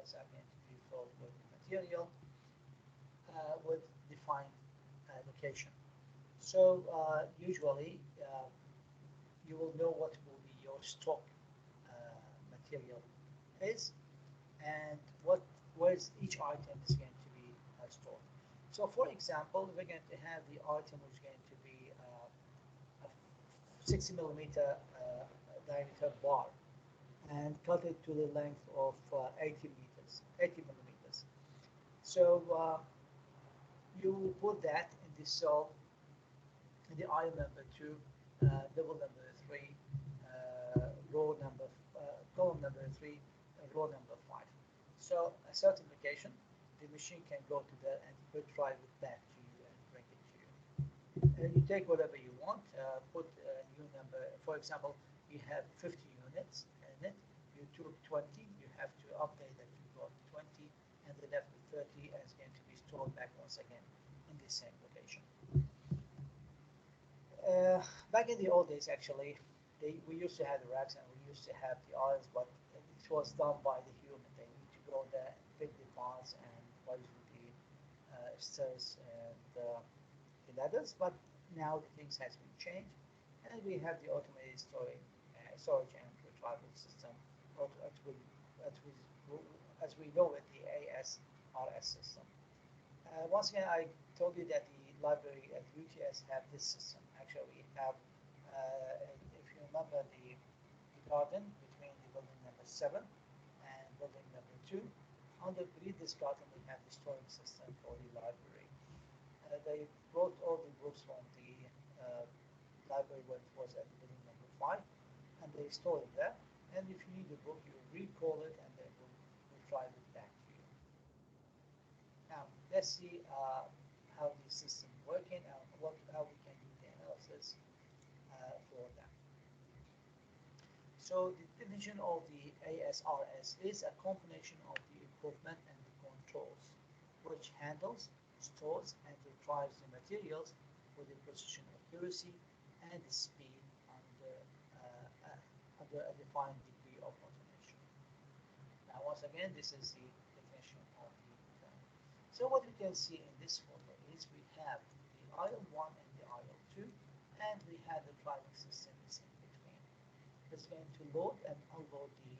aisles are going to be filled with material with defined location. So usually you will know what will be your stock material is and what where's each item is going to be stored. So for example, we're going to have the item which is going to be a 60 millimeter diameter bar and cut it to the length of 80 millimeters. So you put that in the cell in the aisle number 2, double number 3, row number, column number 3, row number 5. So a certain location, the machine can go to there and retrieve it back to you and bring it to you. And you take whatever you want, put a new number. For example, you have 50 units in it. You took 20. You have to update that you got 20, and the left with 30 is going to be stored back once again in the same location. Back in the old days, actually, we used to have the racks and we used to have the aisles, but it was done by the human. They need to go there and pick the parts and raise the stairs and the ladders. But now the things has been changed, and we have the automated storage and retrieval system, as we know it, the ASRS system. Once again, I told you that the library at UTS have this system. Actually, we have, if you remember, the garden between the building number 7 and building number 2. Underneath this garden, we have the storing system for the library. They brought all the books from the library where it was at the building number 5, and they store it there. And if you need a book, you recall it, and they will retrieve it back to you. Now, let's see how the system is working and how we can do the analysis for that. So the definition of the ASRS is a combination of the equipment and the controls, which handles, stores, and retrieves the materials with the precision, accuracy, and the speed under a defined degree of automation. Now, once again, this is the definition of the term. So what we can see in this photo is we have the aisle 1 and the aisle 2, and we have the driving system is in between. It's going to load and unload the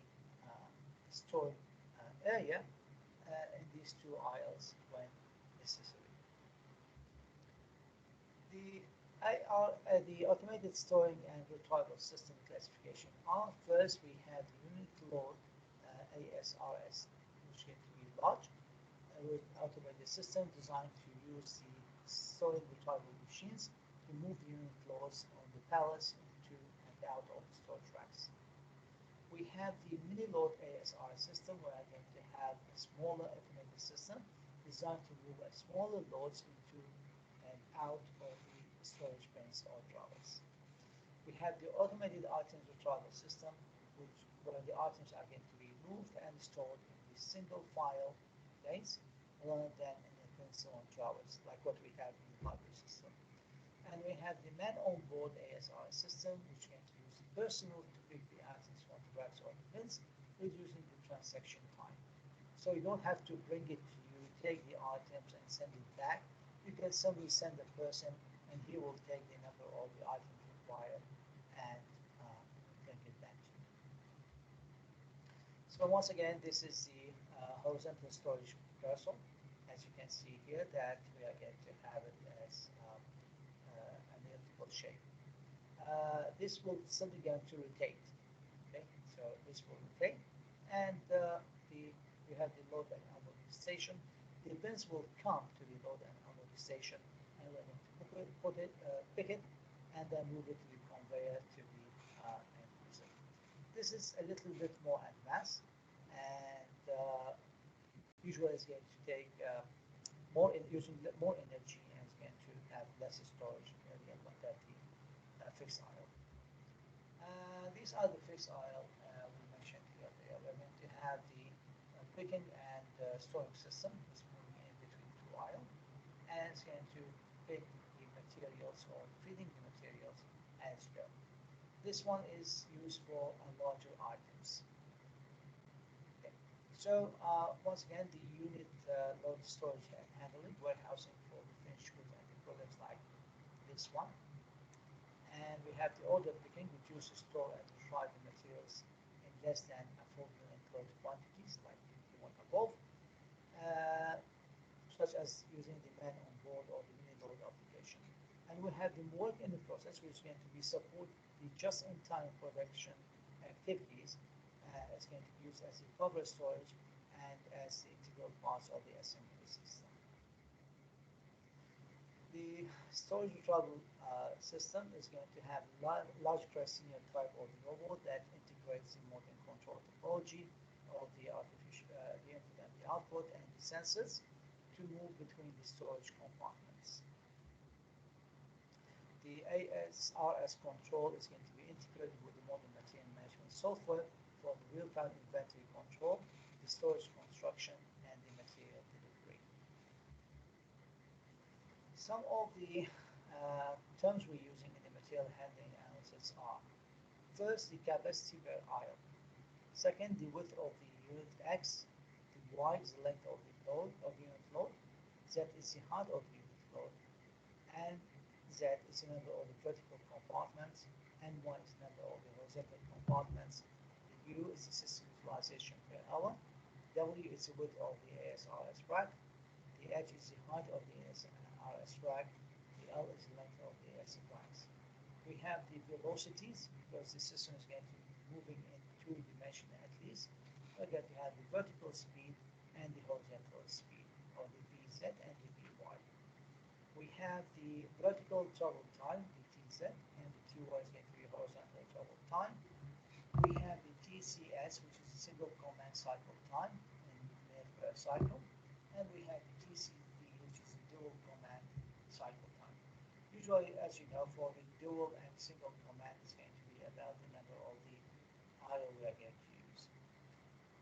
stored area in these two aisles when necessary. The automated storing and retrieval system classification are: first, we have the unit load ASRS, which is going to be large, with automated system designed to use the storing retrieval machines to move the unit loads on the pallets into and out of the storage racks. We have the mini load ASRS system, where we're going to have a smaller automated system designed to move smaller loads into and out of the storage bins or drawers. We have the automated items retrieval system, where the items are going to be moved and stored in the single file bins rather than in the pencil on drawers, like what we have in the library system. And we have the man on board ASRS system, which is going to use personnel to pick the items from the racks or the bins, reducing the transaction time. So you don't have to bring it to you, take the items and send it back. You can simply send a person and he will take the number of the items required and bring it back to you. So once again, this is the horizontal storage carousel. As you can see here, that we are going to have it as an elliptical shape. This will simply going to rotate. Okay, so this will rotate, and we have the load and unloading station. The bins will come to the load and unloading station, and we're going to pick it, and then move it to the conveyor to the end user. This is a little bit more advanced, and usually it's going to take using more energy, and it's going to have less storage area compared to the fixed aisle. These are the fixed aisle we mentioned earlier. We're going to have the picking and storing system is moving in between two aisles, and it's going to pick the materials or feeding the materials as go. This one is used for larger items. Okay. So once again, the unit load storage and handling, warehousing for the finished goods and the products like this one. And we have the order picking, reduce, store, and dry the materials in less than 4 million load quantities, like the one above, uh, such as using the man on board or the mini load application. And we have the work in the process, which is going to be support the just-in-time production activities. It's going to be used as a cover storage and as the integral parts of the assembly system. The storage retrieval system is going to have large senior type of the robot that integrates the modern control topology of the artificial the input and the output and the sensors to move between the storage compartments. The ASRS control is going to be integrated with the modern material management software for the real-time inventory control, the storage construction, and the material delivery. Some of the terms we're using in the material handling analysis are: first, the capacity per aisle; second, the width of the unit X; the Y is the length of the load of unit load; Z is the height of the unit load; and Z is the number of the vertical compartments; and Y is the number of the horizontal compartments; the U is the system utilization per hour; W is the width of the ASRS rack; the H is the height of the ASRS rack; the L is the length of the ASRS racks. We have the velocities because the system is going to be moving in two dimensions at least. We're going to have the vertical speed and the horizontal speed, or the VZ and the VY. We have the vertical travel time, the TZ, and the TY is going to be horizontal travel time. We have the TCS, which is a single command cycle time in minute per cycle. And we have the TCD, which is a dual command cycle time. Usually, as you know, for the dual and single command, it's going to be about the number of the IO we are going to use.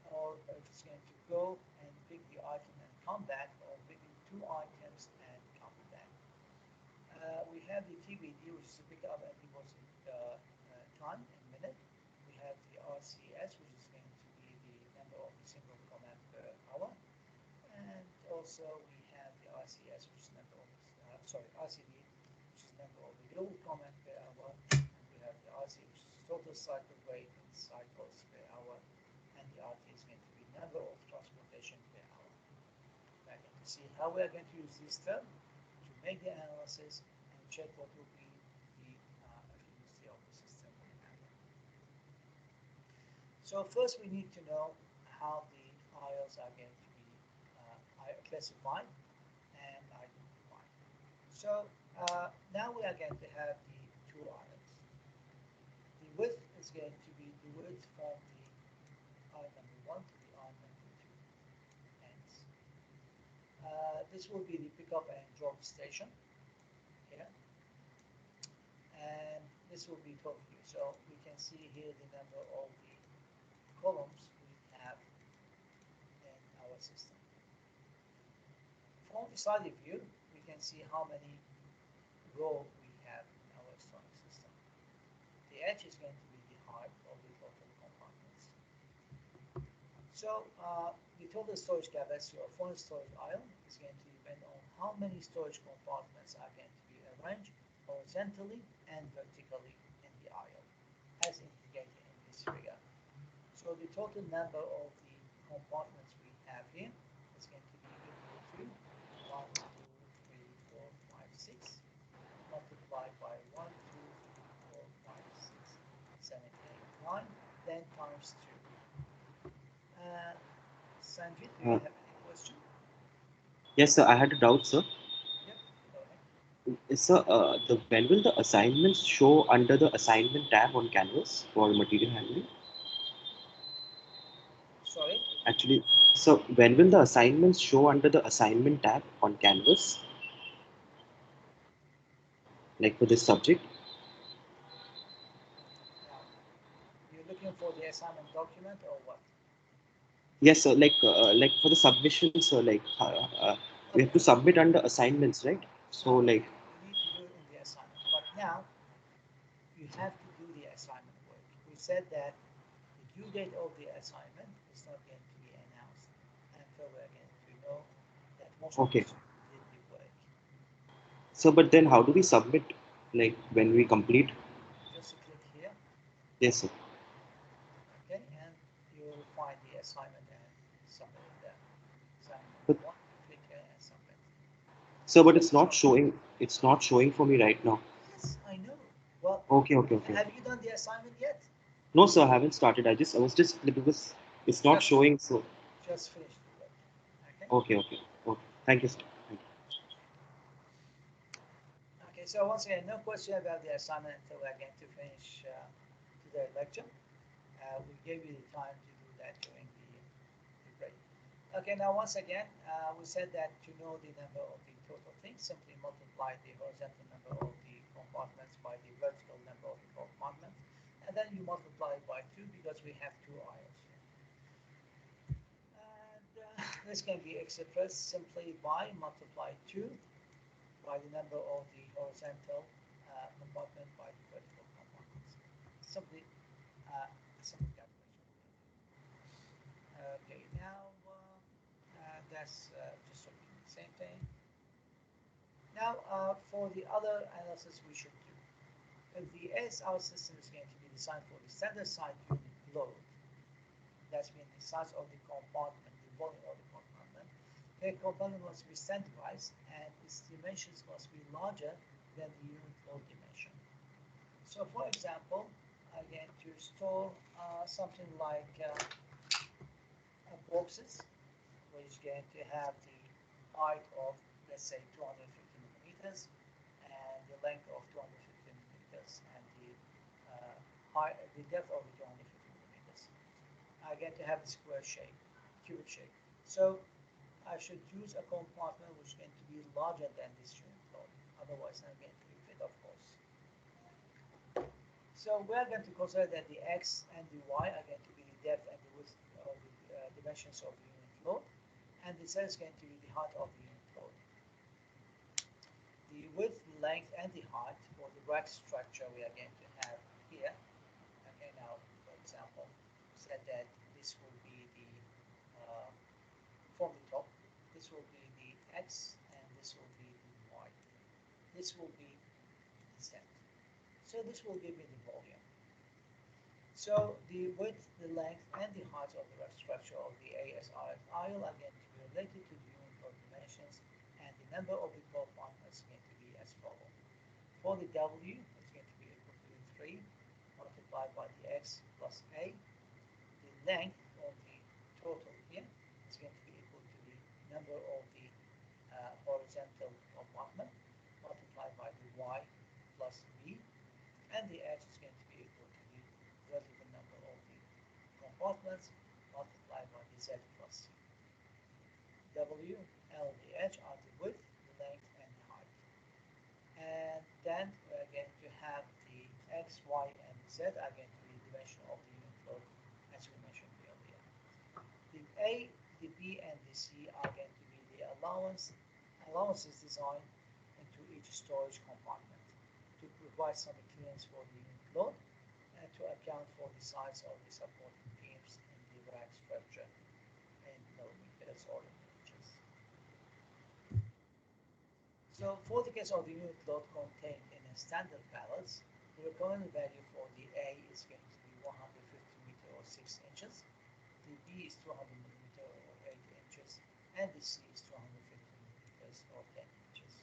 Or it's going to go and pick the item and come back, or picking two items and coming back. We have the TBD, which is the pick up and deposit time in minute. We have the RCS, which is going to be the number of the single command per hour. And also we have the RCS, which is number of RCD, which is number of the dual command per hour. And we have the RC, which is total cycle rate in cycles per hour. And the RT is going to be number of transportation per hour. We're going to see how we are going to use this term to make the analysis and check what will be the efficiency of the system we handle. So first we need to know how the aisles are going to be classified and identified. So now we are going to have the two aisles. The width is going to be the width from the aisle number 1 to the aisle number 2 ends. This will be the pickup and drop station here. And this will be top view. So we can see here the number of the columns we have in our system. From the side view, we can see how many rows we have in our electronic system. The edge is going to be the height of the total compartments. So the total storage capacity of one storage aisle is going to depend on how many storage compartments are going to be arranged horizontally and vertically in the aisle, as indicated in this figure. So the total number of the compartments we have here is going to be equal to 1, 2, 3, 4, 5, 6 multiplied by 1, 2, 3, 4, 5, 6, 7, 8, 9, then times 2. Sanjit, do you have any question? Yes, sir. I had a doubt, sir. Yep, go ahead. Sir, when will the assignments show under the assignment tab on Canvas for material handling? Sorry? Actually, so when will the assignments show under the assignment tab on Canvas, like for this subject? Now, you're looking for the assignment document or what? Yes, sir. Like for the submission, sir. We have to Okay, submit under assignments, right? So, now like, you need to do it in the assignment. But now you have to do the assignment work. We said that the due date of the assignment is not going to be announced enter, we're going to know that most Okay. of the did the work. So, but then how do we submit, like when we complete? Just click here, Yes, sir. okay, and you will find the assignment and submit it there. Assignment But number one, click here and submit. sir, but So it's not showing. It's not showing for me right now. yes, I know. Well, Okay, okay, okay. have you done the assignment yet? No, sir, I haven't started. I was just because it's not Just showing. So, just finish the work. Okay. okay, okay, okay. Thank you, sir. Thank you. Okay. So once again, no question about the assignment until we're going to finish today's lecture. We gave you the time to do that during the break. Okay. Now once again, we said that to know the number of the total things, simply multiply the horizontal number of the compartments by the vertical number of the compartments, and then you multiply it by 2 because we have 2 aisles. And this can be expressed simply by multiply 2 by the number of the horizontal compartment by the vertical compartments. Simply a simple calculation. Okay, now that's just repeating the same thing. Now for the other analysis we should do. If the ASR system is going to be designed for the standard side unit load, that's means the size of the compartment, the volume of the compartment, the compartment must be standardized and its dimensions must be larger than the unit load dimension. So for example, again to store something like boxes, which is going to have the height of, let's say, 250 millimeters and the length of 250 millimeters and the depth of the 250 millimeters. I get to have a square shape, cubic shape. So I should use a compartment which is going to be larger than this unit load. Otherwise, I'm going to fit, of course. So we are going to consider that the x and the y are going to be the depth and the width of the dimensions of the unit load, and the z is going to be the height of the unit load. The width, length, and the height for the rack structure we are going to have here. Okay, now for example, said that this will be the from the top, this will be the x, and this will be the y. This will be the z. So this will give me the volume. So the width, the length, and the height of the structure of the ASRF aisle are going to be related to the unit of dimensions, and the number of the compartments is going to be as follows. For the W, it's going to be equal to 3 multiplied by the x plus a. The length of the total here is going to be equal to the number of the horizontal compartment multiplied by the y plus b, and the x is going to be equal to the vertical number of the compartments multiplied by the z plus c. W, L, the h are the width, the length, and the height. And then we're going to have the x, y, and z are going to be the dimension of the unit load as we mentioned earlier. The A, the B, and the C are going to be the allowances designed into each storage compartment to provide some clearance for the unit load and to account for the size of the supporting beams in the rack structure in millimeters or in inches. So for the case of the unit load contained in a standard pallets, the recommended value for the A is going to be 150 meter or 6 inches, the B is 200 millimeter or 8 inches, and the C is 250 millimeters or 10 inches.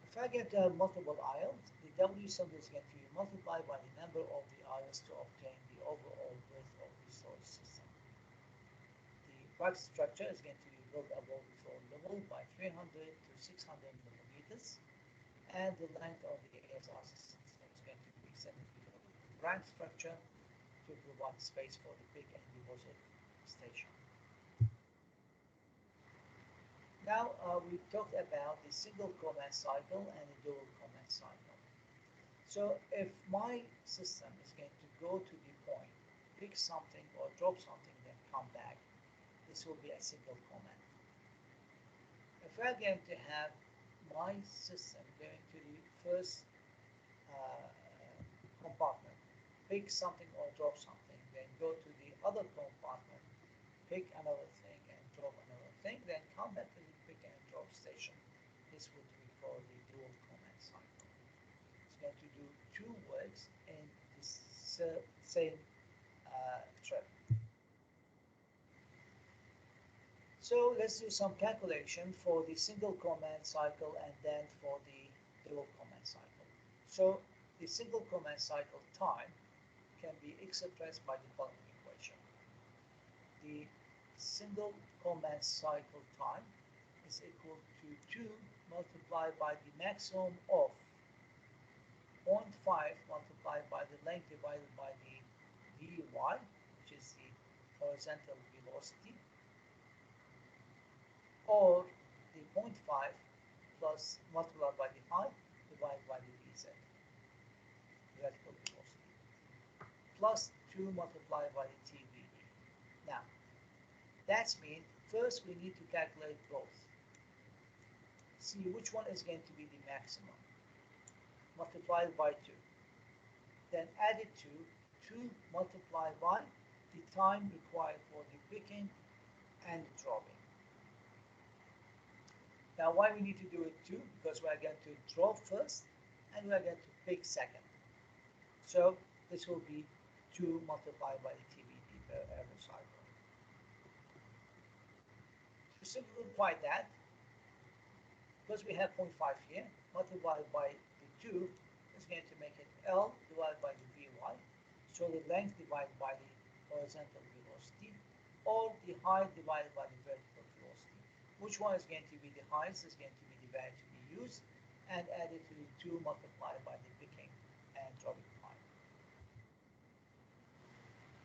If I get multiple aisles, the W symbol is going to be multiplied by the number of the aisles to obtain the overall width of the storage system. The rack structure is going to be built above the floor level by 300 to 600 millimeters, and the length of the ASR system is going to be 7 feet of the rack structure to provide space for the pick and deposit station. Now we talked about the single comment cycle and the dual comment cycle. So if my system is going to go to the point, pick something or drop something, then come back, this will be a single comment. If we're going to have my system going to the first compartment, pick something or drop something, then go to the other compartment, pick another thing and drop another thing, then come back to the pick and drop station. This would we call the dual command cycle. It's going to do two works in this same trip. So let's do some calculation for the single command cycle and then for the dual command cycle. So the single command cycle time can be expressed by the following equation. The single command cycle time is equal to 2 multiplied by the maximum of 0.5 multiplied by the length divided by the Vy, which is the horizontal velocity, or the 0.5 plus multiplied by the height divided by the Vz, vertical velocity, plus 2 multiplied by the TVD. Now, that means first we need to calculate both. See which one is going to be the maximum. Multiply it by 2. Then add it to 2 multiplied by the time required for the picking and the dropping. Now why we need to do it 2? Because we are going to drop first and we are going to pick second. So this will be 2 multiplied by the TVD per every cycle. To simplify that, because we have 0.5 here, multiplied by the 2 is going to make it L divided by the Vy, so the length divided by the horizontal velocity, or the height divided by the vertical velocity. Which one is going to be the highest is going to be the value to be used, and added to the 2 multiplied by the picking and dropping time.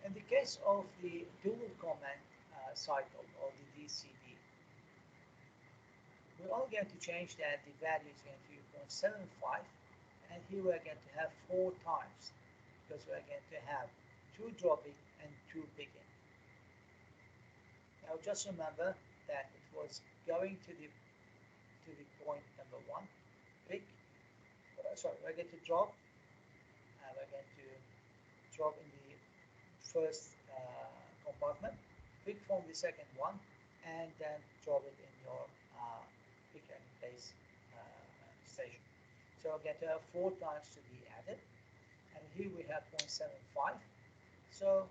In the case of the dual command cycle, or the DCD, we're only going to change that the value is going to be 0.75, and here we're going to have 4 times, because we're going to have 2 dropping and 2 picking. Now just remember that it was going to the point number 1, pick, we're going to drop, and we're going to drop in the first compartment, pick from the second one, and then drop it in your pick and place station. So we're going to have 4 times to be added, and here we have 0.75. So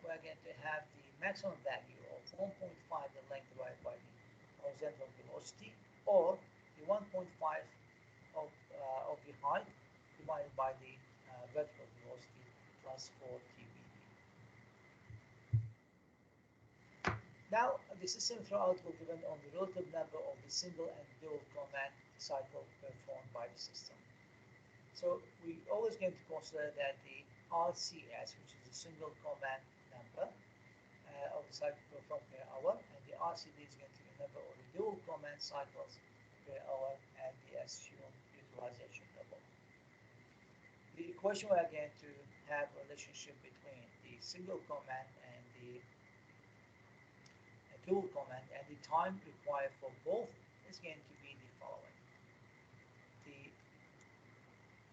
we're going to have the maximum value of 1.5 the length divided by the horizontal velocity, or the 1.5 of the height divided by the vertical velocity plus 4 TVD. Now the system throughout will depend on the relative number of the single and dual command cycle performed by the system. So we always going to consider that the RCS, which is the single command number of the cycle performed per hour, and the RCD is going to be the number of the dual command cycles per hour and the assumed utilization level. The equation we are going to have a relationship between the single command and the dual command, and the time required for both is going to be the following. The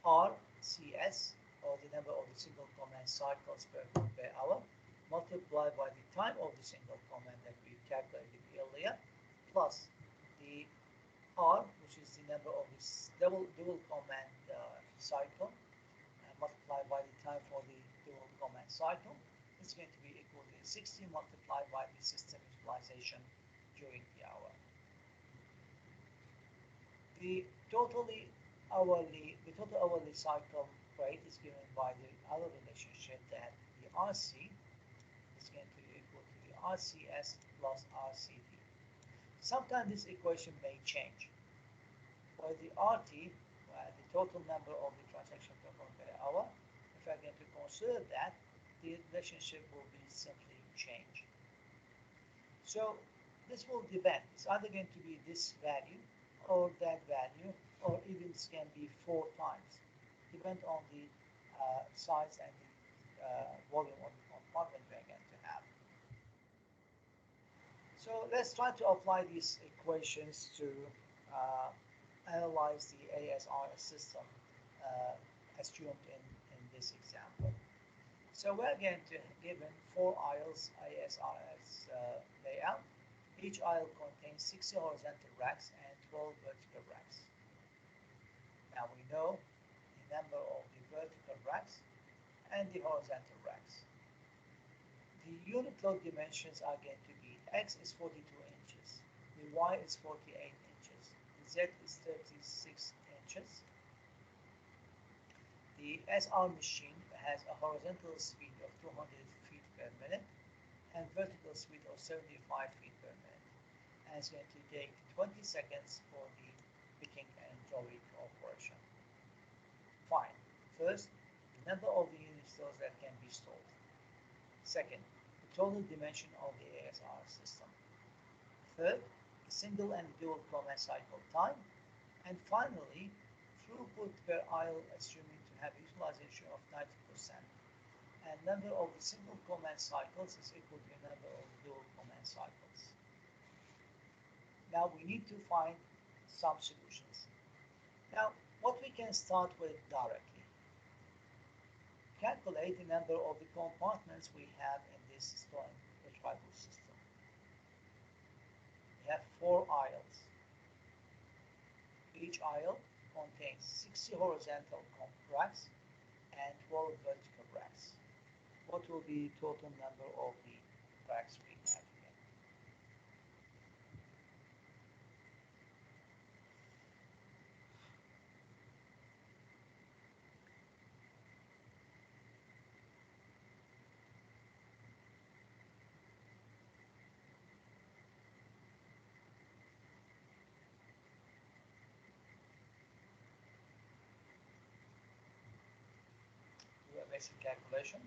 RCS, or the number of the single command cycles per hour, multiplied by the time of the single command that we calculated earlier, plus the R, which is the number of this dual command cycle, multiplied by the time for the dual command cycle, is going to be equal to 60 multiplied by the system utilization during the hour. The total hourly cycle rate is given by the other relationship, that the RC is going to be equal to the RCS plus RCD. Sometimes this equation may change. For the RT, the total number of the transactions performed per hour, if I'm going to consider that, the relationship will be simply changed. So this will depend. It's either going to be this value or that value, or even it can be 4 times. Depend on the size and the volume of the compartment we're going to have. So let's try to apply these equations to analyze the ASRS system assumed in this example. So we're going to given 4 aisles ISRS layout. Each aisle contains 60 horizontal racks and 12 vertical racks. Now we know the number of the vertical racks and the horizontal racks. The unit load dimensions are going to be X is 42 inches, the Y is 48 inches, the Z is 36 inches. The SR machine has a horizontal speed of 200 feet per minute and vertical speed of 75 feet per minute. And it's going to take 20 seconds for the picking and drawing operation. Fine. First, the number of the unit stores that can be stored. Second, the total dimension of the ASR system. Third, the single and dual command cycle time. And finally, throughput per aisle assuming to have utilization of 90%. And number of the single command cycles is equal to the number of dual command cycles. Now we need to find some solutions. Now, what we can start with directly. Calculate the number of the compartments we have in this storing retrieval system. We have 4 aisles. Each aisle contains 60 horizontal racks and 12 vertical racks. What will be the total number of the racks we have here? Do a basic calculation.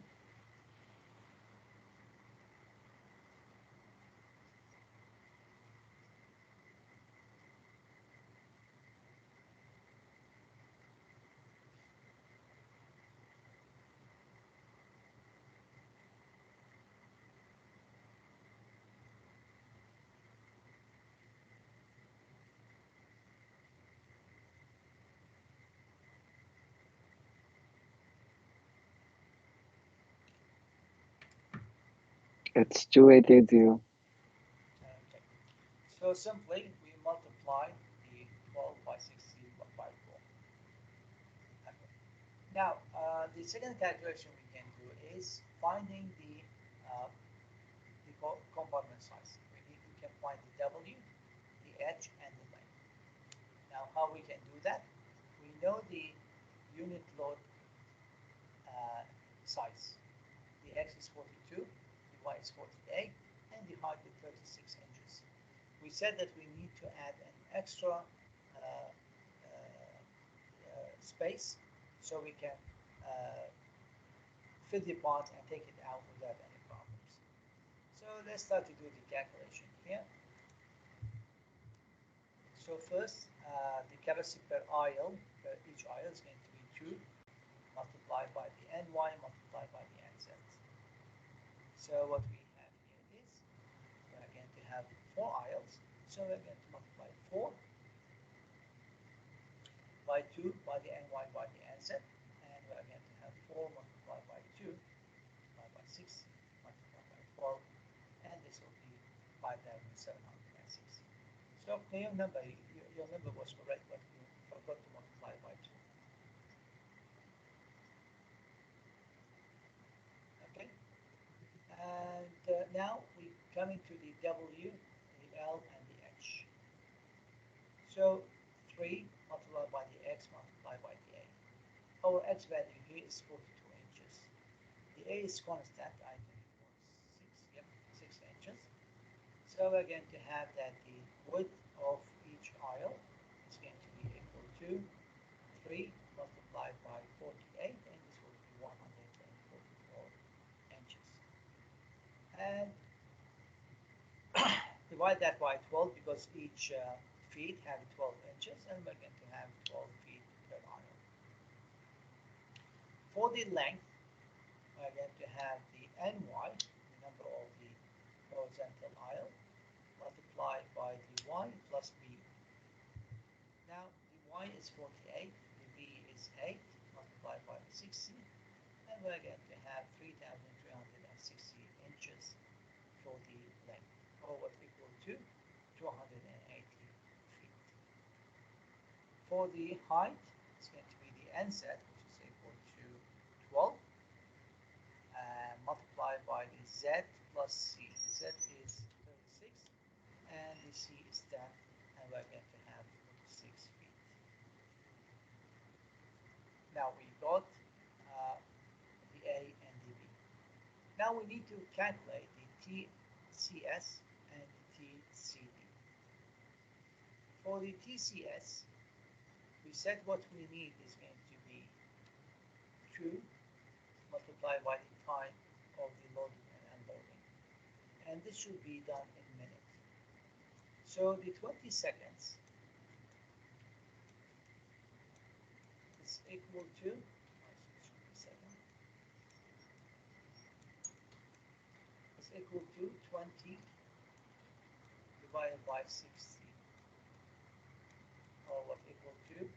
It's 2880. Okay. So simply we multiply the 12 by 60 by 4. Okay. Now, the second calculation we can do is finding the compartment size. We can find the W, the H, and the length. Now, how we can do that? We know the unit load size. The X is 42, the Y is 48, and the height is 36 inches. We said that we need to add an extra space so we can fill the part and take it out without any problems. So let's start to do the calculation here. So first, the capacity per aisle, each aisle is going to be 2 multiplied by the NY multiplied by the NZ. So what we have here is, we're going to have 4 aisles, so we're going to multiply 4 by 2 by the NY by the NZ, and we're going to have 4 multiplied by 2 multiplied by 6 multiplied by 12, and this will be 5,760. So your number was correct, but you forgot to multiply by 2. Okay, and now we come into the W, the L, and the H. So 3 multiplied by the X multiplied by the A. Our X value here is 42 inches. The A is constant, I think it was 6 inches. So we're going to have that the width of each aisle is going to be equal to 3 multiplied by 48, and this will be 144 inches. And divide that by 12 because each feet have 12 inches, and we're going to have 12 feet per aisle. For the length, we're going to have the NY, the number of the horizontal aisle, multiplied by the Y plus B. Now, the Y is 48, the B is 8, multiplied by the 60, and we're going to have 3,360 inches for the length, or what's equal to 280 feet. For the height, it's going to be the NZ, which is equal to 12, multiplied by the Z plus C. The Z is 36, and the C is 10, and we're going to have 6 feet. Now we got the A and the B. Now we need to calculate the TCS and the TCD. For the TCS, we said what we need is going to be 2 multiplied by the time of the loading and unloading. And this should be done in minutes. So the 20 seconds is equal to, is equal to 20 divided by 60, or what equal to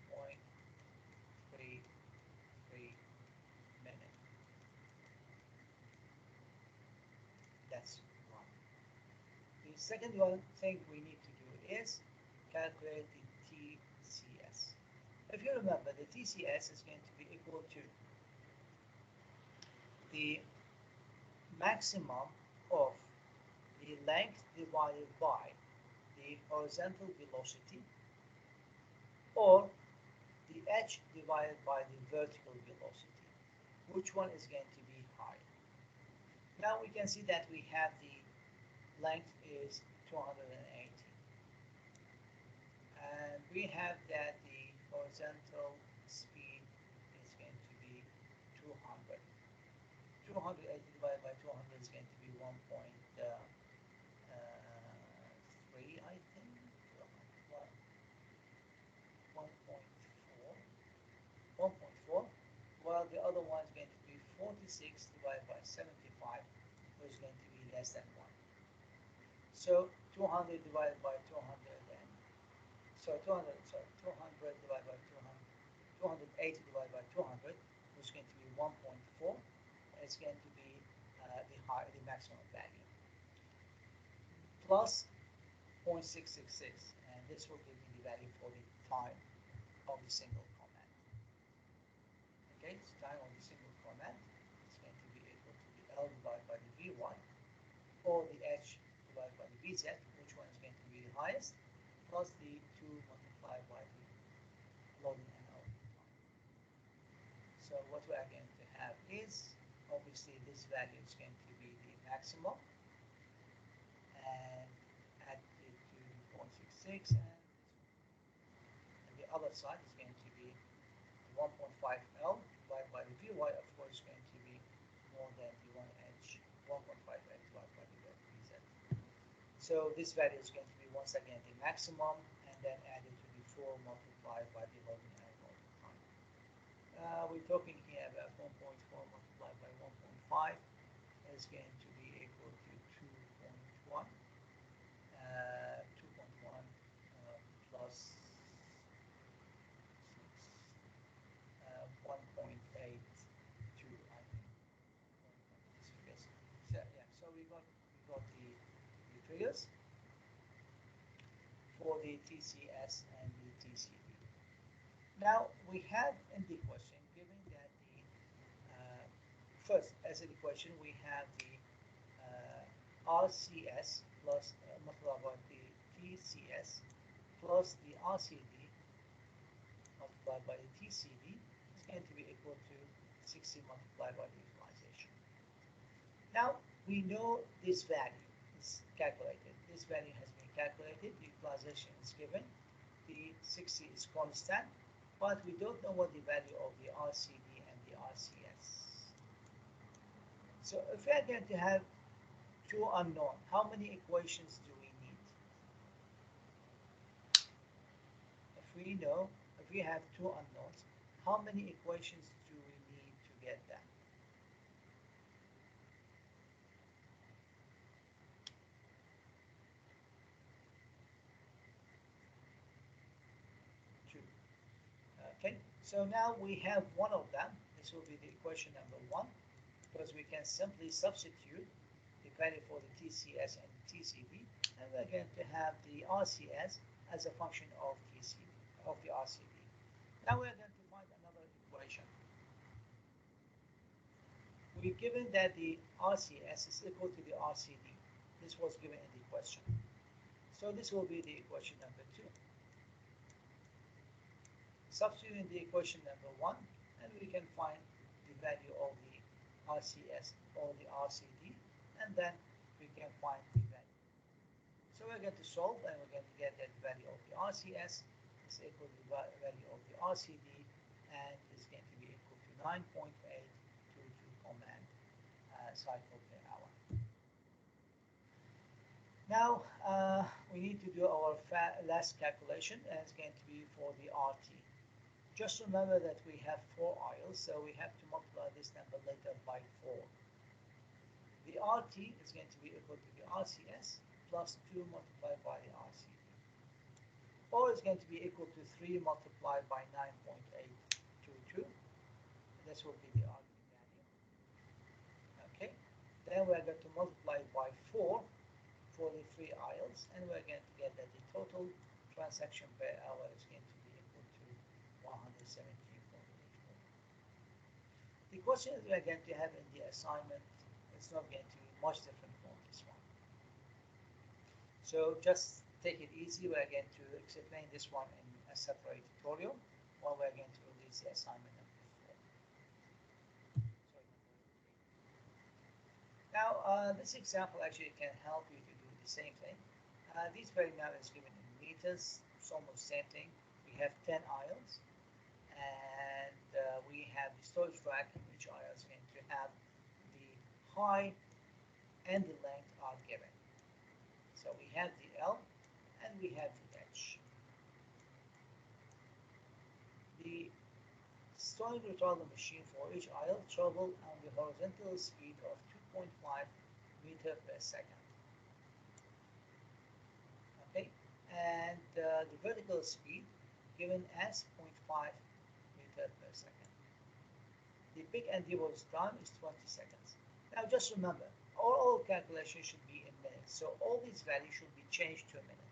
0.33 minutes. That's one. The second thing we need to do is calculate the TCS. If you remember, the TCS is going to be equal to the maximum of the length divided by the horizontal velocity, or the h divided by the vertical velocity. Which one is going to be higher? Now we can see that we have the length is 280, and we have that the horizontal speed is going to be 200. 280 divided by 200 is going to be 1.3, I think. 1.4, while the other one is going to be 46 divided by 75, which is going to be less than 1. So 200 divided by 200, and so 200 divided by 200, 280 divided by 200, which is going to be 1.4. It's going to be the maximum value, plus 0.666, and this will give me the value for the time of the single command. Okay, so time of the single command is going to be equal to the L divided by the Vy, or the H divided by the Vz, which one is going to be the highest, plus the 2 multiplied by the loading and unloading time. So what we are going to have is, obviously this value is going to be the maximum, and add it to 0.66, and the other side is going to be 1.5L divided by the Vy, of course, is going to be more than the 1H, 1.5H divided by the Vz. So this value is going to be once again the maximum, and then added to the 4 multiplied by the loading and unloading time. We're talking here about 1.4 multiplied by 1.5 is going to be equal to 2.1. 2.1 plus 1.82, I think. Yes. So, yeah, so we got the figures for the TCS and the TCD. Now we have in the question, given that the first, as in the question, we have the RCS plus multiplied by the TCS plus the RCD multiplied by the TCD is going to be equal to 60 multiplied by the utilization. Now we know this value is calculated. This value has been calculated. The utilization is given. The 60 is constant, but we don't know what the value of the RCD and the RCS. So if we are going to have two unknown, how many equations do we need? If we have two unknowns, how many equations do we need to get them? Two. Okay, so now we have one of them is this will be the equation number 1, because we can simply substitute the value for the TCS and TCV, and we're going to have the RCS as a function of TCV, of the RCV. Now we're going to find another equation. We've given that the RCS is equal to the RCD. This was given in the question. So this will be the equation number 2. Substitute in the equation number 1, and we can find the value of the RCS or the RCD, and then we can find the value. So we're going to solve, and we're going to get that value of the RCS is equal to the value of the RCD, and is going to be equal to 9.822 command cycle per hour. Now we need to do our last calculation, and it's going to be for the RT. Just remember that we have 4 aisles, so we have to multiply this number later by 4. The RT is going to be equal to the RCS plus 2 multiplied by the RCD. Or is going to be equal to 3 multiplied by 9.822. This will be the RT value. Okay. Then we're going to multiply by 4 for the 3 aisles, and we're going to get that the total transaction per hour is going to be equal to 117.84. The question that we're going to have in the assignment is not going to be much different from this one. So just take it easy. We're going to explain this one in a separate tutorial, while we're going to release the assignment number 4. Sorry, number 3. Now, this example actually can help you to do the same thing. This value now is given in meters. It's almost the same thing. We have 10 aisles, and we have the storage rack in which aisle is going to have the height and the length are given. So we have the L and we have the H. The storage retardant machine for each aisle travel on the horizontal speed of 2.5 meter per second. Okay, and the vertical speed given as 0.5 meter per second. The peak and device time is 20 seconds. Now just remember, all calculations should be in minutes, so all these values should be changed to a minute.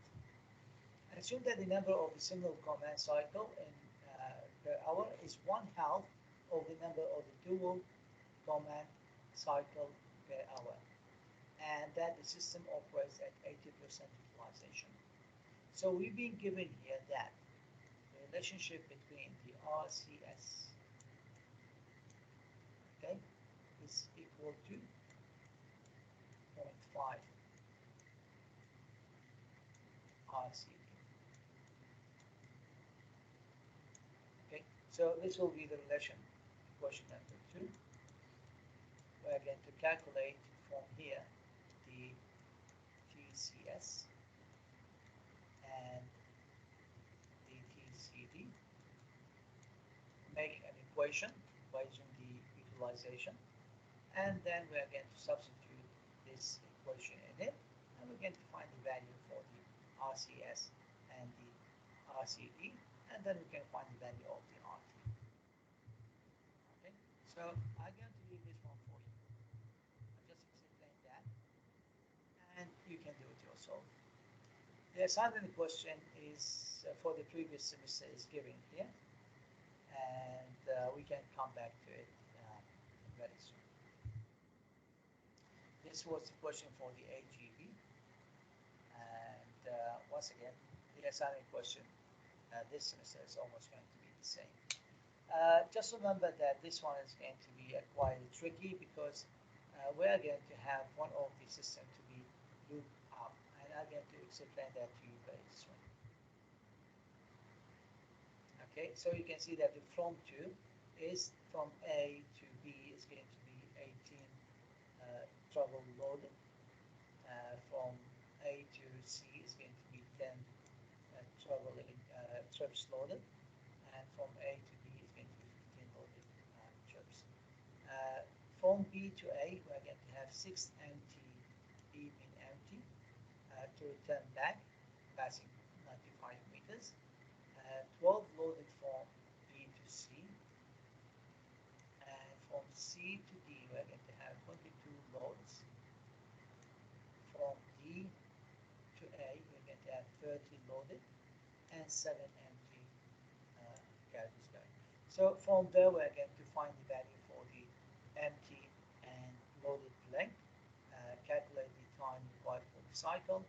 Assume that the number of the single command cycle in per hour is 1/2 of the number of the dual command cycle per hour, and that the system operates at 80% utilization. So we've been given here that the relationship between the RCS, okay, is equal to 0.5 RCD. Okay, so this will be the relation, question number 2. We're going to calculate from here the TCS and the TCD, make an equation based on the utilization, and then we're going to substitute this equation in it, and we're going to find the value for the RCS and the RCD, and then we can find the value of the RT. Okay, so I'm going to leave this one for you. I just explained that, and you can do it yourself. The assignment question is for the previous semester is given here, and we can come back to it very soon. This was the question for the AGV, and once again, the assignment question this semester is almost going to be the same. Just remember that this one is going to be quite tricky, because we're going to have one of the systems to be looped up, and I'm going to explain that to you very soon. Okay, so you can see that the from to is from A to B is going to be 18 travel loaded. From A to C is going to be 10 trips loaded, and from A to B is going to be 15 loaded trips. From B to A, we're going to have 6 empty, B mean empty, to return back, passing 95 meters. 12 loaded from B to C, C to D, we're going to have 22 loads. From D to A, we're going to have 30 loaded and 7 empty carriages going. So from there, we're going to find the value for the empty and loaded length, calculate the time required for the cycle,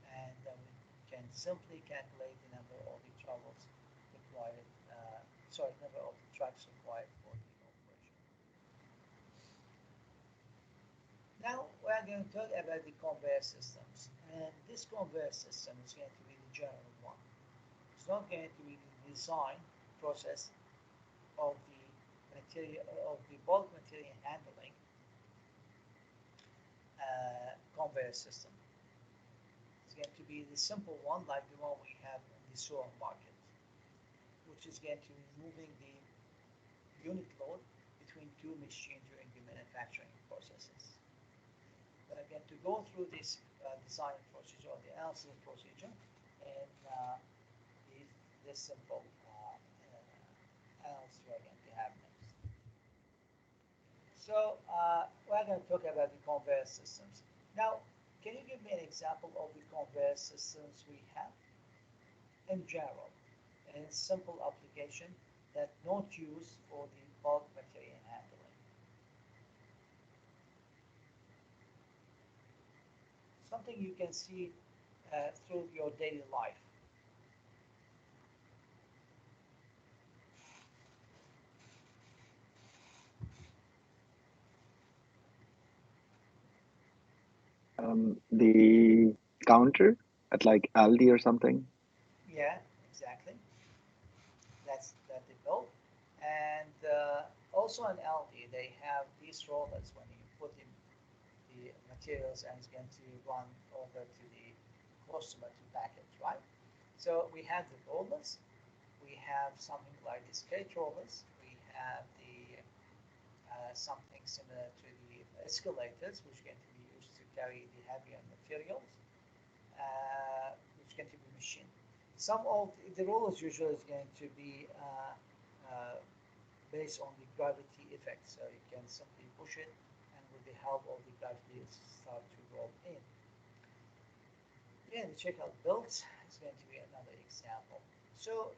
and then we can simply calculate the number of the travels required, number of the tracks required for the operation. Now we're going to talk about the conveyor systems, and this conveyor system is going to be the general one. It's not going to be the design process of the material of the bulk material handling conveyor system. It's going to be the simple one, like the one we have in the supermarket, which is going to be moving the unit load between two machines during the manufacturing processes. We're going to go through this design procedure or the analysis procedure and this simple analysis we're going to have next. So we're going to talk about the conveyor systems. Now, can you give me an example of the conveyor systems we have in general, in simple application that not used for the bulk material handling? Something you can see through your daily life. The counter at like Aldi or something. Yeah, exactly. That's that they built. And also in Aldi, they have these rollers when you put in the materials and it's going to run over to the customer to package, right? So we have the rollers, we have something like the skate rollers, we have the something similar to the escalators, which can be used to carry the heavier materials, which can be machined. Some of the rollers usually is going to be based on the gravity effect, so you can simply push it, and with the help of the gravity, it start to roll in. Again, the checkout belts is going to be another example. So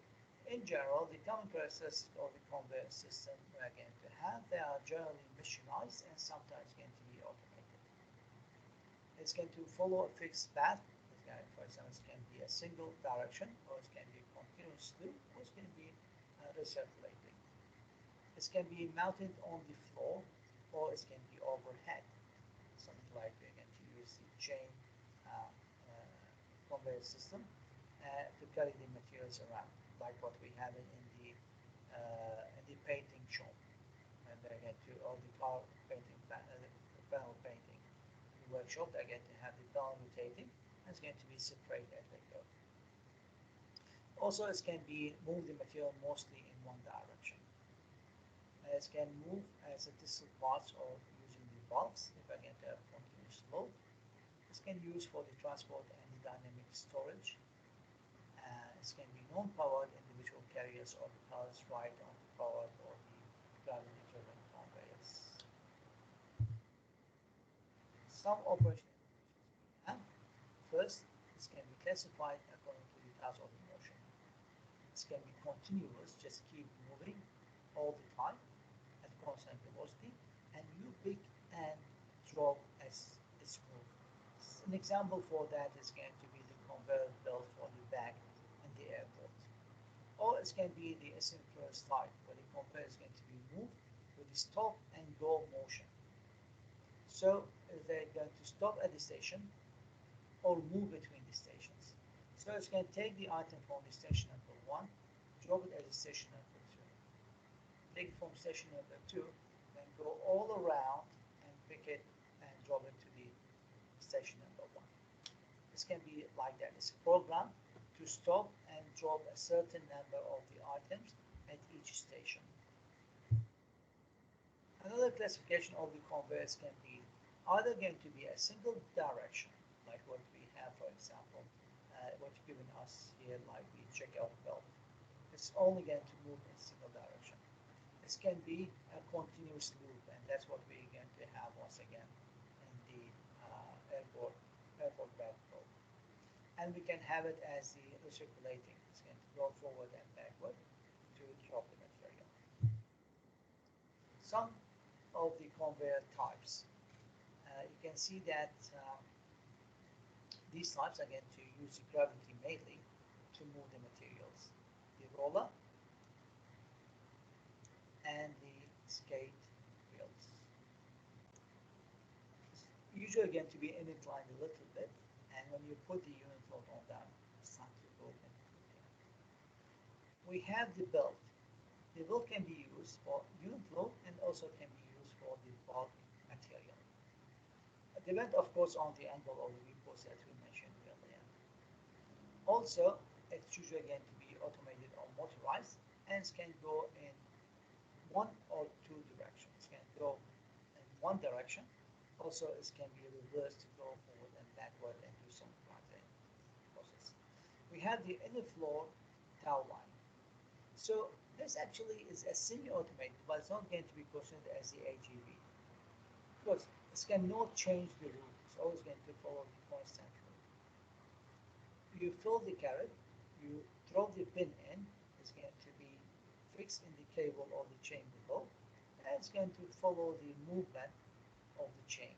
in general, the common process of the conveyor system we're going to have, they are generally machinized and sometimes going to be automated. It's going to follow a fixed path. For example, it can be a single direction, or it can be a continuous loop, or it can be recirculating. It can be mounted on the floor, or it can be overhead. Something like we're going to use the chain conveyor system to carry the materials around, like what we have in the painting shop, and they're going to all the car painting, panel painting in the workshop. They're going to have the panel rotating, and it's going to be separated as they go. Also, it can be move the material mostly in one direction. It can move as a distal parts or using the valves if I get a continuous load. This can be used for the transport and the dynamic storage. It can be non-powered individual carriers or the cars ride on the powered or the gravity-driven conveyors. Some operational we have. First, this can be classified according to the task of the motion. This can be continuous, just keep moving all the time at constant velocity, and you pick and drop as it's moved. An example for that is going to be the conveyor belt for the bag in the airport. Or it can be the asynchronous type, where the conveyor is going to be moved with the stop and go motion. So they're going to stop at the station or move between the stations. So it's going to take the item from the station number 1, drop it at the station number 2. Take it from station number 2, then go all around and pick it and drop it to the station number 1. This can be like that. It's a program to stop and drop a certain number of the items at each station. Another classification of the conveyors can be either going to be a single direction, like what we have, for example, what's given us here, like the checkout belt. It's only going to move in single direction. It this can be a continuous loop, and that's what we're going to have once again in the airport backflow. And we can have it as the recirculating. It's going to go forward and backward to drop the material. Some of the conveyor types. You can see that these types are going to use gravity mainly to move the materials. The roller and the skate wheels. It's usually going to be inclined a little bit, and when you put the unit load on them, it's not to go into the air. We have the belt. The belt can be used for unit load and also can be used for the bulk material. It depends, of course, on the angle of the repose that we mentioned earlier. Also, it's usually going to be automated or motorized, and it can go in one or two directions. It can go in one direction. Also, it can be reversed to go forward and backward and do some process. We have the inner floor tow line. So this actually is a semi-automated, but it's not going to be considered as the AGV. Because it cannot change the route. It's always going to follow the constant route. You fill the carrot, you throw the pin in, it's going to be fixed in the cable or the chain below, and it's going to follow the movement of the chain.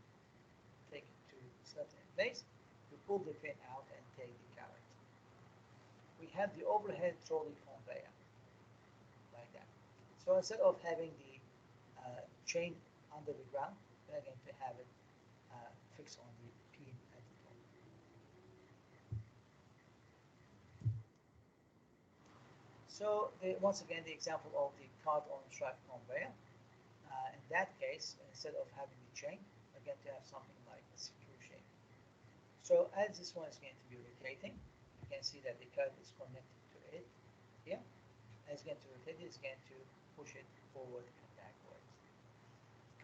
Take it to a certain place, you pull the pin out and take the carrot. We have the overhead trolley conveyor, like that. So instead of having the chain under the ground, we're going to have it fixed on the pin at the top. So once again, the example of the cart on track conveyor. In that case, instead of having the chain, we're going to have something like a screw shape. So as this one is going to be rotating, you can see that the cart is connected to it here. As it's going to rotate, it's going to push it forward and backwards.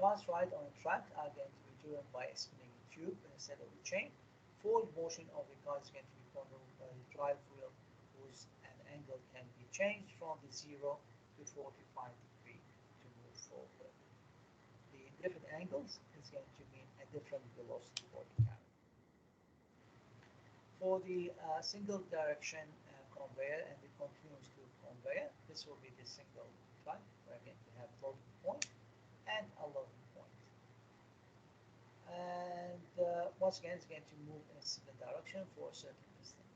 Cars ride on a track are going to be driven by a spinning tube instead of a chain. Forward motion of the car is going to be controlled by the drive wheel, whose an angle can be changed from the 0 to 45 degrees to move forward. The different angles is going to mean a different velocity for the car. For the single direction conveyor and the continuous loop conveyor, this will be the single type. We're going to have loading point and a loading point. And once again, it's going to move in a single direction for a certain distance.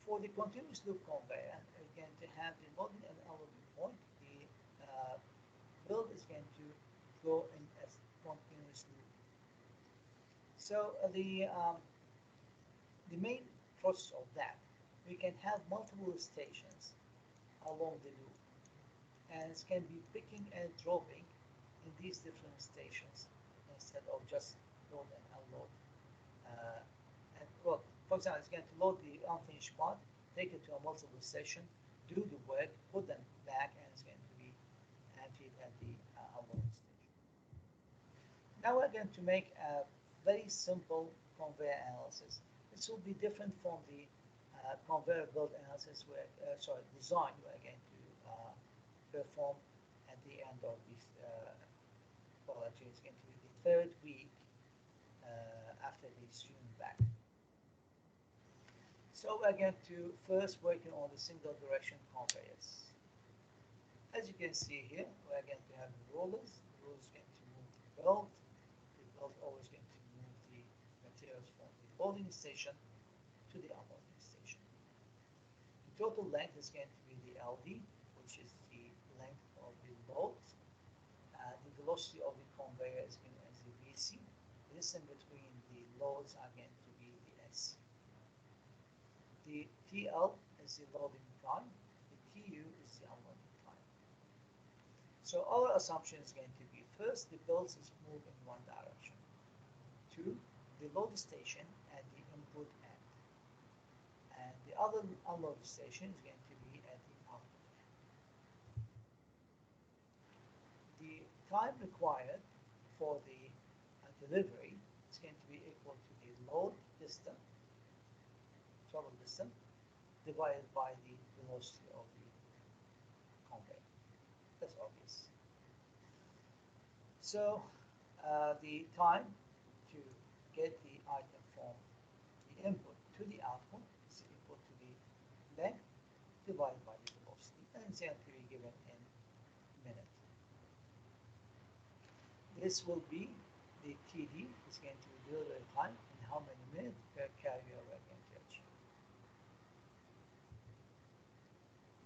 For the continuous loop conveyor, we're going to have the loading and unloading point. The build is going to go in a continuous loop. So the main process of that, we can have multiple stations along the loop, and it can be picking and dropping in these different stations instead of just load and unload. Well, for example, it's going to load the unfinished part, take it to a multiple station, do the work, put them back, and it's going to be emptied at the unloading station. Now we're going to make a very simple conveyor analysis. This will be different from the conveyor belt analysis design we're going to perform at the end of this quality. It's going to be the third week after the student back. So we're going to first working on the single direction conveyors. As you can see here, we're going to have the rollers. The rollers is going to move the belt. The belt always going to move the materials from the loading station to the unloading station. The total length is going to be the LD, which is the length of the load. The velocity of the conveyor is going to be the VC. The distance between the loads are going to be the SC. The TL is the loading time. The TU is the unloading time. So our assumption is going to be first the belt is moved in one direction. Two, the load station at the input end. And the other unload station is going to be at the output end. The time required for the delivery is going to be equal to the load distance, total distance, divided by the velocity of the conveyor. That's obvious. So the time to get the item from the input to the output is equal to the length divided by the velocity, and it's going to be given in minutes. This will be the TD is going to be delivery time and how many minutes per carrier we're going to achieve.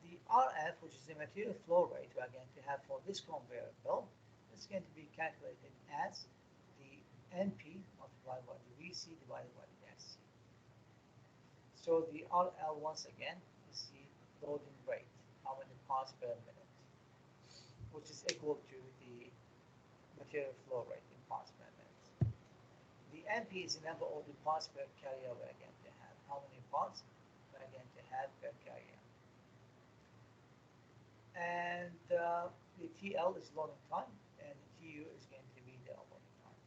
The RF, which is the material flow rate we're going to have for this conveyor belt, is going to be calculated as the NP multiplied by the VC divided by the SC. So the RL once again is the loading rate, how many parts per minute, which is equal to the material flow rate in parts per minute. The NP is the number of the parts per carrier we're going to have, how many parts we're going to have per carrier. And the TL is loading time, and the TU is going to be the loading time.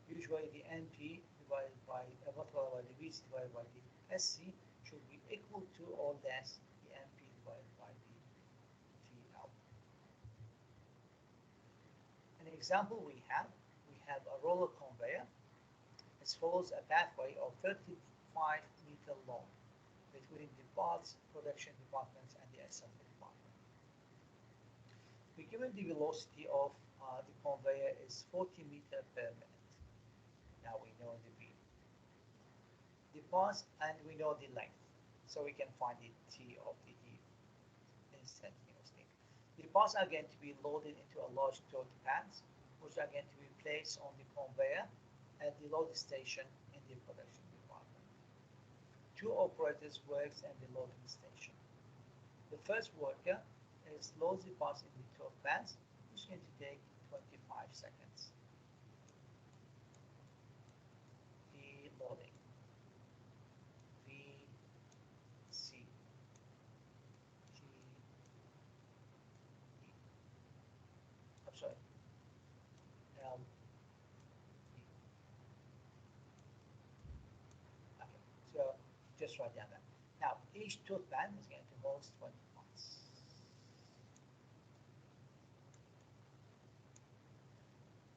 Usually the NP divided by multiplied by the VC divided by the SC should be equal to or less the NP divided by the TL. An example we have a roller conveyor. It follows a pathway of 35-meter long between the parts production departments and the assembly department. We're given the velocity of the conveyor is 40 meters per minute. Now we know the V. The parts, and we know the length, so we can find the T of the E instantaneously. The parts are going to be loaded into a large tote pads, which are going to be placed on the conveyor at the loading station in the production department. Two operators works at the loading station. The first worker loads the parts in the tote pads, which is going to take 25 seconds. The loading. V, C, G, E. I'm sorry. L, E. Okay, so just write down that. Now, each tote pad is going to host 20 parts.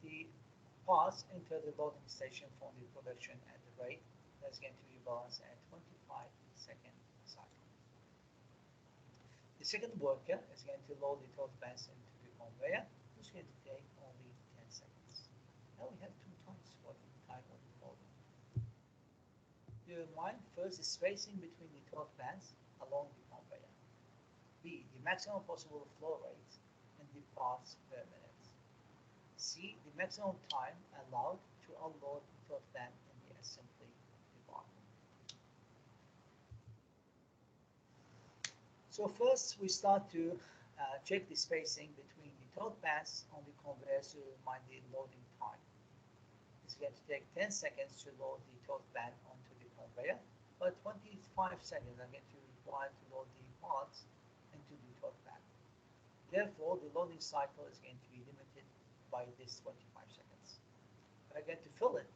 The parts enter the loading station from the production at the rate that's going to be balanced at 25-second cycle. The second worker is going to load the tote pads into the conveyor, which is going to take only 10 seconds. Now we have 2 times what the time of the loading. Bear in mind, first the spacing between the tote pads along the conveyor. B, the maximum possible flow rate and the parts per minute. C, the maximum time allowed to unload the tote pad in the assembly department. So first we start to check the spacing between the tote pads on the conveyor to find the loading time. It's going to take 10 seconds to load the tote pad onto the conveyor, but 25 seconds are going to be required to load the parts into the tote pad. Therefore, the loading cycle is going to be limited by this 25 seconds. We're going to fill it,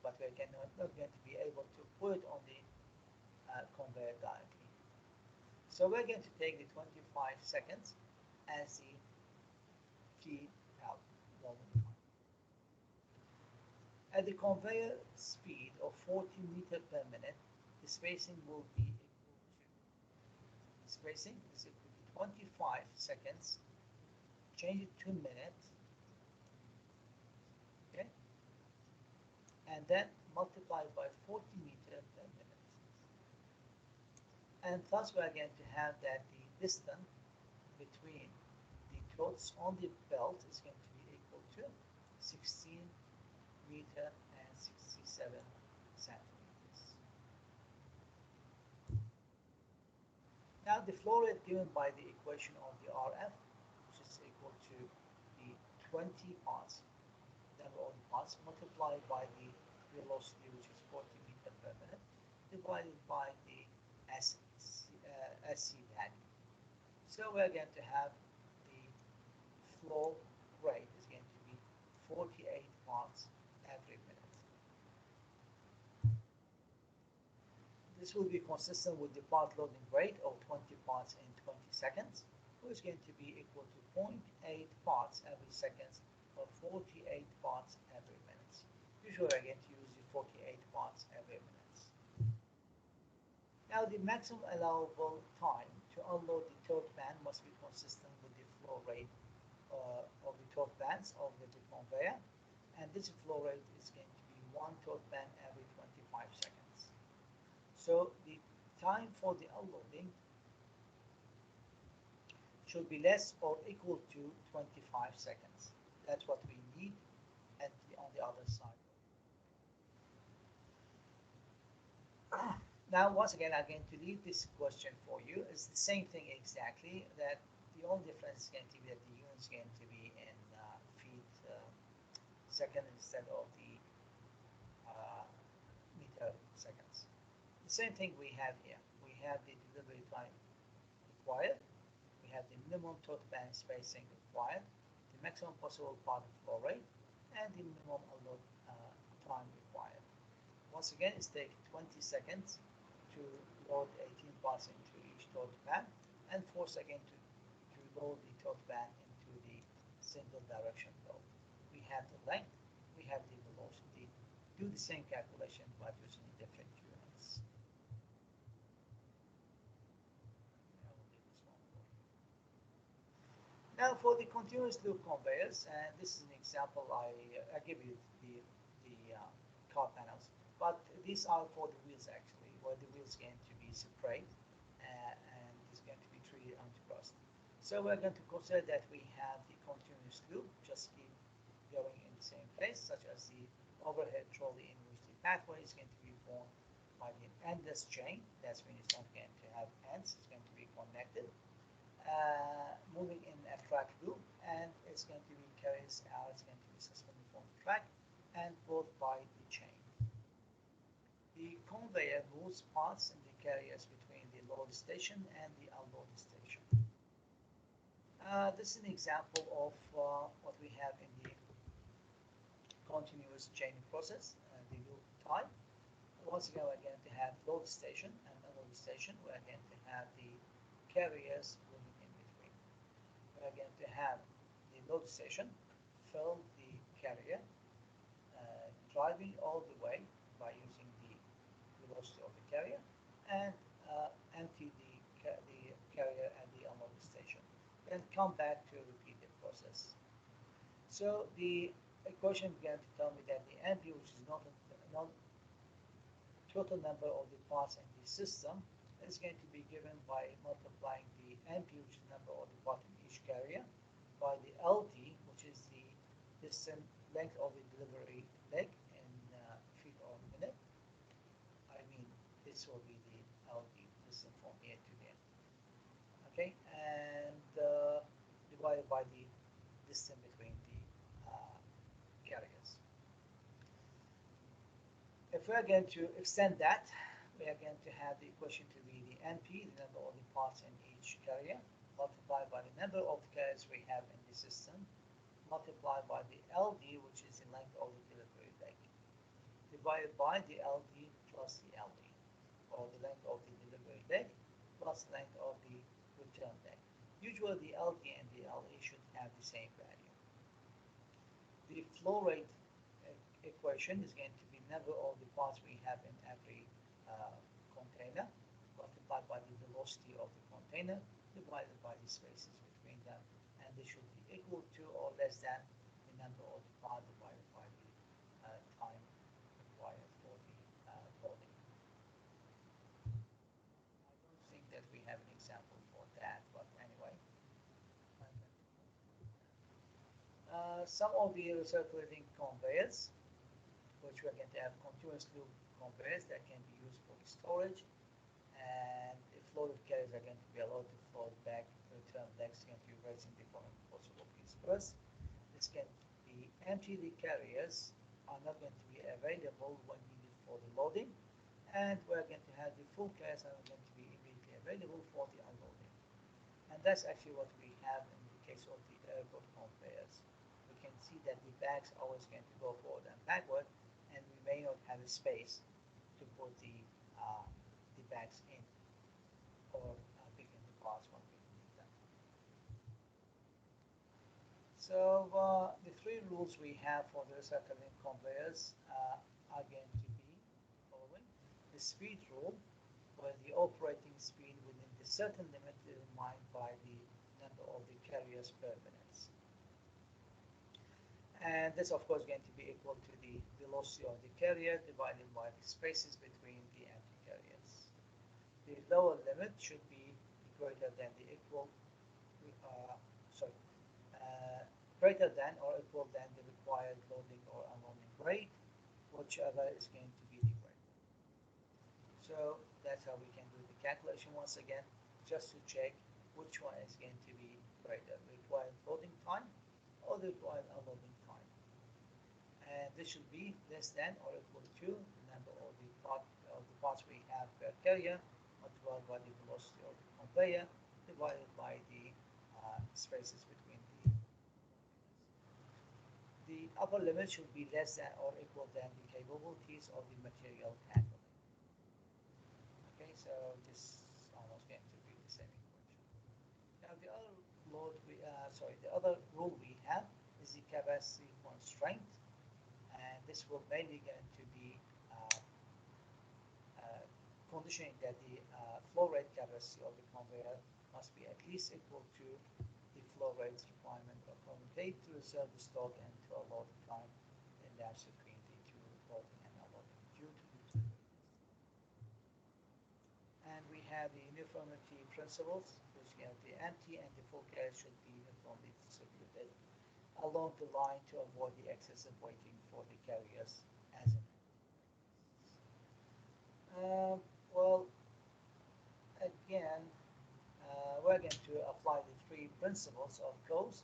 but we're not going to be able to put it on the conveyor directly. So we're going to take the 25 seconds as the key out loading time. At the conveyor speed of 40 meters per minute, the spacing will be equal to, the spacing is equal to 25 seconds, change it to minutes, okay, and then multiply by 40 meters per minute. And thus we are going to have that the distance between the totes on the belt is going to be equal to 16 meter and 67 centimeters. Now the flow rate given by the equation of the RF, which is equal to the 20 parts, number of the parts multiplied by the velocity, which is 40 meters per minute, divided by the SC value. So we're going to have the flow rate is going to be 48 parts every minute. This will be consistent with the part loading rate of 20 parts in 20 seconds, which is going to be equal to 0.8 parts every second 48 parts every minute. Usually we're going to use the 48 parts every minute. Now the maximum allowable time to unload the torque band must be consistent with the flow rate of the torque bands of the conveyor, and this flow rate is going to be one torque band every 25 seconds. So the time for the unloading should be less or equal to 25 seconds. That's what we need on the other side. Now, once again, I'm going to leave this question for you. It's the same thing exactly, that the only difference is going to be that the unit is going to be in feet second instead of the meter seconds. The same thing we have here. We have the delivery time required. We have the minimum torque band spacing required, the maximum possible part flow rate, and the minimum unload time required. Once again, it's take 20 seconds to load 18 parts into each torque band, and 4 seconds to load the torque band into the single direction load. We have the length, we have the velocity. Do the same calculation but using different units. Now for the continuous loop conveyors, and this is an example. I give you the car panels, but these are for the wheels actually, where the wheels going to be separate and is going to be treated onto crust. So we're going to consider that we have the continuous loop, just keep going in the same place, such as the overhead trolley, in which the pathway is going to be formed by the endless chain. That's when it's not going to have ends, it's going to be connected. Moving in a track loop, and it's going to be carries out, it's going to be suspended from the track and pulled by the chain. The conveyor moves parts and the carriers between the load station and the unload station. This is an example of what we have in the continuous chain process, the loop type. Once again, we're going to have load station and unload station. We're going to have the carriers moving in between. We're going to have the load station fill the carrier, driving all the way by using the velocity of the carrier, and empty the carrier at the unload station, then come back to repeat the process. So the equation is going to tell me that the NP, which is not total number of the parts in the system, is going to be given by multiplying the NP, which is the number of the parts in each carrier, by the LD, which is the distance length of the delivery leg in feet or minute. I mean, this will be the LD distance from here to there. Okay, and divided by the distance between the carriers. If we are going to extend that, we are going to have the equation to be the NP, the number of the parts in each carrier, multiplied by the number of carriers we have in the system, multiplied by the LD, which is the length of the delivery leg, divided by the LD plus the LD, or the length of the delivery leg plus the length of the return leg. Usually the LD and the LE should have the same value. The flow rate equation is going to be number of the parts we have in every container, multiplied by the velocity of the container, divided by the spaces between them, and they should be equal to or less than the number of the part divided by the time required for the loading. I don't think that we have an example for that, but anyway. Some of the recirculating conveyors, which we're going to have continuous loop conveyors that can be used for storage, and the flow of carriers are going to be allowed to flow back. Return legs going to be raising the following possible piece. First, this can be empty. The carriers are not going to be available when needed for the loading, and we're going to have the full carriers are going to be immediately available for the unloading. And that's actually what we have in the case of the airport conveyors. We can see that the bags are always going to go forward and backward, and we may not have a space to put the bags in or pick in the parts when we need them. So the three rules we have for the recycling conveyors are going to be following. The speed rule, where the operating speed within the certain limit determined by the number of the carriers per minute. And this of course going to be equal to the velocity of the carrier divided by the spaces between the empty carriers. The lower limit should be greater than the equal, sorry, greater than or equal than the required loading or unloading rate, whichever is going to be the greater. So that's how we can do the calculation once again, just to check which one is going to be greater, the required loading time or the required unloading time. And this should be less than or equal to the number of the parts we have per carrier multiplied by the velocity of the conveyor divided by the spaces between the upper limit should be less than or equal than the capabilities of the material handling. Okay, so this is almost going to be the same equation. Now the other the other rule we have is the capacity constraint, and this will mainly going to be conditioning that the flow rate capacity of the conveyor must be at least equal to the flow rate requirement of accommodate to reserve the stock and to allow the time elapsed between the two loading and unloading due to the and we have the uniformity principles, which the empty and the full carriage should be uniformly distributed along the line to avoid the excessive waiting for the carriers as in well, again, we're going to apply the three principles of flows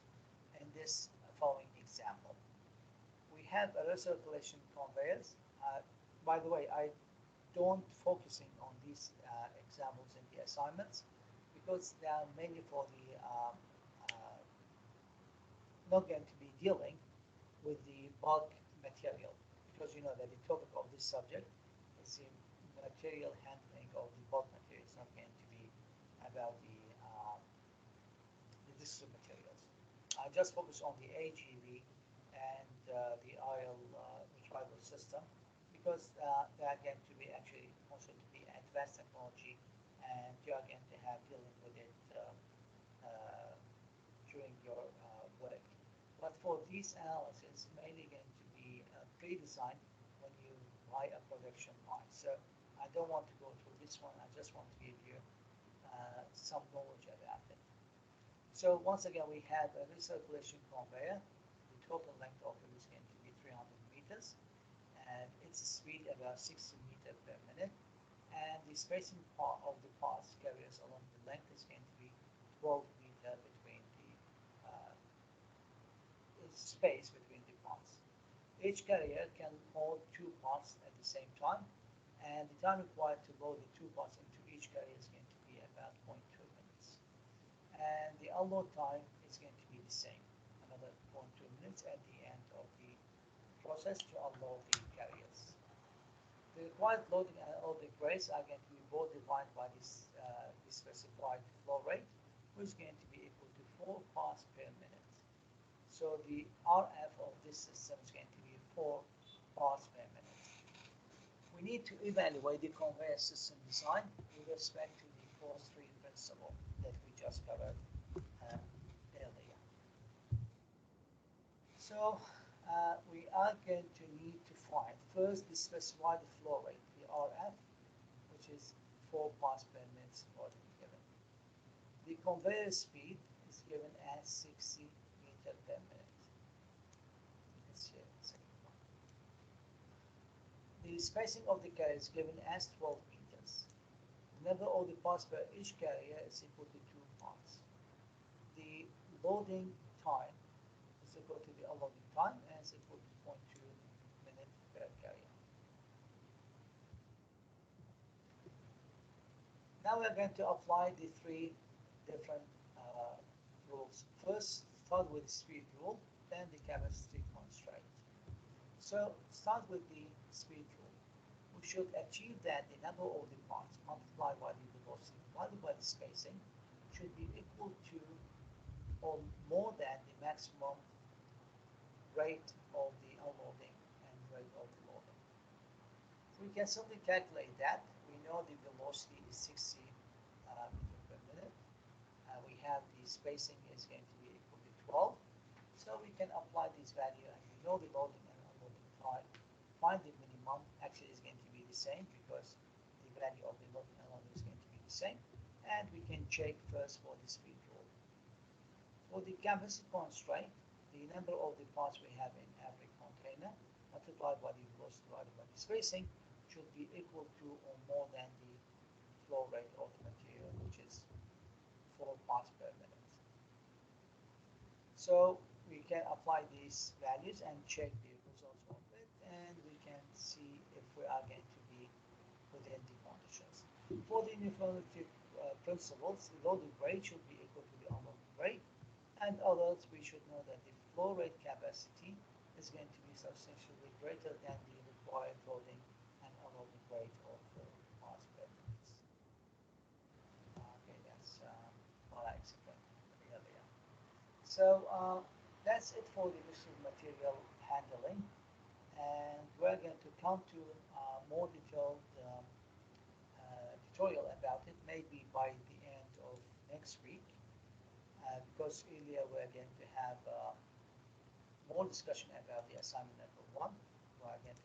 in this following example. We have a recirculation conveyors. By the way, I don't focusing on these examples in the assignments because they are mainly for the not going to be dealing with the bulk material, because you know that the topic of this subject is the material handling of the bulk material. It's not going to be about the discrete materials. I just focus on the AGV and the IL retrieval system because they are going to be actually also to be advanced technology, and you are going to have dealing with it during your work. But for these analysis, mainly going to be pre-designed when you buy a production line. So I don't want to go through this one. I just want to give you some knowledge about it. So once again, we have a recirculation conveyor. The total length of it is going to be 300 meters, and its speed about 60 meters per minute. And the spacing part of the parts carriers along the length is going to be 12 meters between the space between the parts. Each carrier can hold two parts at the same time, and the time required to load the two parts into each carrier is going to be about 0.2 minutes. And the unload time is going to be the same, another 0.2 minutes at the end of the process to unload the carriers. The required loading and unloading rates are going to be both defined by this the specified flow rate, which is going to be equal to 4 parts per minute. So the RF of this system is going to be 4 parts per minute. We need to evaluate the conveyor system design with respect to the force 3 principle that we just covered earlier. So we are going to need to find first the specified flow rate, the RF, which is 4 parts per minute already given. The conveyor speed is given as 60 meters per minute. The spacing of the carrier is given as 12 meters. The number of the parts per each carrier is equal to 2 parts. The loading time is equal to the unloading time and is equal to 0.2 minutes per carrier. Now we are going to apply the three different rules. First, start with the speed rule, then the capacity constraint. So start with the speed rule. We should achieve that the number of the parts multiplied by the velocity divided by the spacing should be equal to or more than the maximum rate of the unloading and rate of the loading. We can simply calculate that. We know the velocity is 60 meter per minute. We have the spacing is going to be equal to 12. So we can apply this value and we know the loading and unloading time. Find the minimum actually is going to be the same because the value of the loading and unloading is going to be the same. And we can check first for the speed rule. For the capacity constraint, the number of the parts we have in every container multiplied by the velocity divided by the spacing should be equal to or more than the flow rate of the material, which is 4 parts per minute. So we can apply these values and check the results of it, and we can see if we are going to be within the conditions. For the uniformity principles, the loading rate should be equal to the unloading rate, and others we should know that the flow rate capacity is going to be substantially greater than the required loading and unloading rate of 4 parts per minute. Okay, that's what I explained earlier. So that's it for the missile material handling, and we're going to come to more detailed tutorial about it maybe by the end of next week, because earlier we're going to have more discussion about the assignment number 1. We're going to